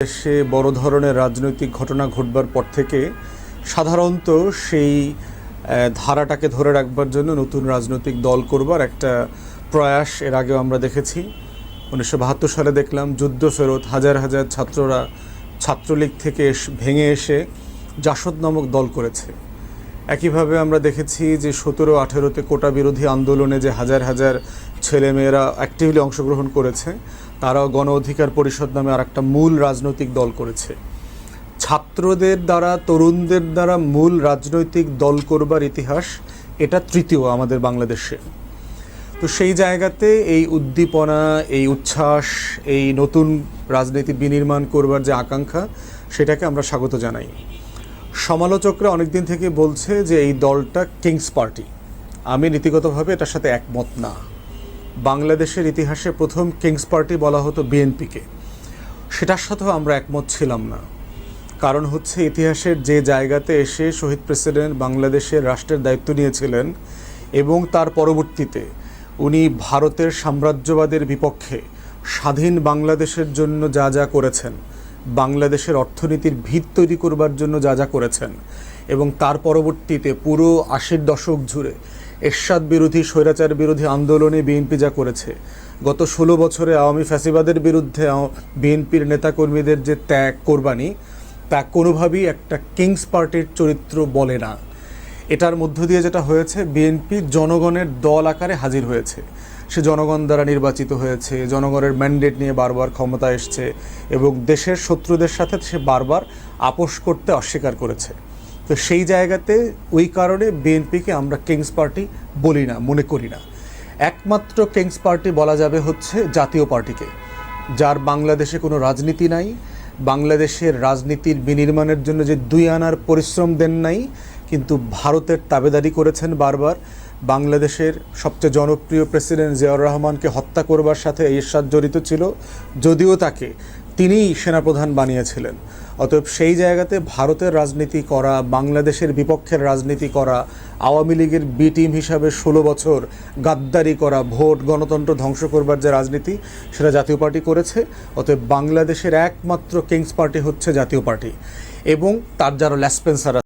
দেশে বড় ধরনের রাজনৈতিক ঘটনা ঘটবার পর থেকে সাধারণত সেই ধারাটাকে ধরে রাখবার জন্য নতুন রাজনৈতিক দল করবার একটা প্রয়াস এর আগেও আমরা দেখেছি। 1972 সালে দেখলাম যুদ্ধ ফেরত হাজার হাজার ছাত্ররা ছাত্রলীগ থেকে ভেঙে এসে জাসদ নামক দল করেছে। একইভাবে আমরা দেখেছি যে 17-18-তে কোটা বিরোধী আন্দোলনে যে হাজার হাজার ছেলেমেয়েরা অ্যাক্টিভলি অংশগ্রহণ করেছে, তারাও গণ অধিকার পরিষদ নামে আর একটা মূল রাজনৈতিক দল করেছে। ছাত্রদের দ্বারা, তরুণদের দ্বারা মূল রাজনৈতিক দল করবার ইতিহাস এটা তৃতীয় আমাদের বাংলাদেশে। তো সেই জায়গাতে এই উদ্দীপনা, এই উচ্ছ্বাস, এই নতুন রাজনীতি বিনির্মাণ করবার যে আকাঙ্ক্ষা, সেটাকে আমরা স্বাগত জানাই। সমালোচকরা অনেকদিন থেকে বলছে যে এই দলটা কিংস পার্টি। আমি নীতিগতভাবে এটার সাথে একমত না। বাংলাদেশের ইতিহাসে প্রথম কিংস পার্টি বলা হতো বিএনপিকে, সেটার সাথেও আমরা একমত ছিলাম না। কারণ হচ্ছে ইতিহাসের যে জায়গাতে এসে শহীদ প্রেসিডেন্ট বাংলাদেশের রাষ্ট্রের দায়িত্ব নিয়েছিলেন এবং তার পরবর্তীতে উনি ভারতের সাম্রাজ্যবাদের বিপক্ষে স্বাধীন বাংলাদেশের জন্য যা যা করেছেন, বাংলাদেশের অর্থনীতির ভিত তৈরি করবার জন্য যা যা করেছেন, এবং তার পরবর্তীতে পুরো 80 দশক জুড়ে এরশাদ বিরোধী, স্বৈরাচার বিরোধী আন্দোলনে বিএনপি যা করেছে, গত 16 বছরে আওয়ামী ফ্যাসিবাদের বিরুদ্ধে বিএনপির নেতাকর্মীদের যে ত্যাগ, কোরবানি, তা কোনোভাবেই একটা কিংস পার্টির চরিত্র বলে না। এটার মধ্য দিয়ে যেটা হয়েছে, বিএনপি জনগণের দল আকারে হাজির হয়েছে। সে জনগণ দ্বারা নির্বাচিত হয়েছে, জনগণের ম্যান্ডেট নিয়ে বারবার ক্ষমতা এসছে এবং দেশের শত্রুদের সাথে সে বারবার আপোষ করতে অস্বীকার করেছে। তো সেই জায়গাতে ওই কারণে বিএনপিকে আমরা কিংস পার্টি বলি না, মনে করি না। একমাত্র কিংস পার্টি বলা যাবে হচ্ছে জাতীয় পার্টিকে, যার বাংলাদেশে কোনো রাজনীতি নাই, বাংলাদেশের রাজনীতির বিনির্মাণের জন্য যে 2 আনার পরিশ্রম দেন নাই, কিন্তু ভারতের তাবেদারি করেছেন বারবার। বাংলাদেশের সবচেয়ে জনপ্রিয় প্রেসিডেন্ট জিয়াউর রহমানকে হত্যা করবার সাথে এরশাদ জড়িত ছিল, যদিও তাকে তিনিই সেনাপ্রধান বানিয়েছিলেন। অতএব সেই জায়গাতে ভারতের রাজনীতি করা, বাংলাদেশের বিপক্ষের রাজনীতি করা, আওয়ামী লীগের বি টিম হিসাবে 16 বছর গাদ্দারি করা, ভোট গণতন্ত্র ধ্বংস করবার যে রাজনীতি, সেটা জাতীয় পার্টি করেছে। অতএব বাংলাদেশের একমাত্র কিংস পার্টি হচ্ছে জাতীয় পার্টি, এবং তার যারা ল্যাসপেন্সার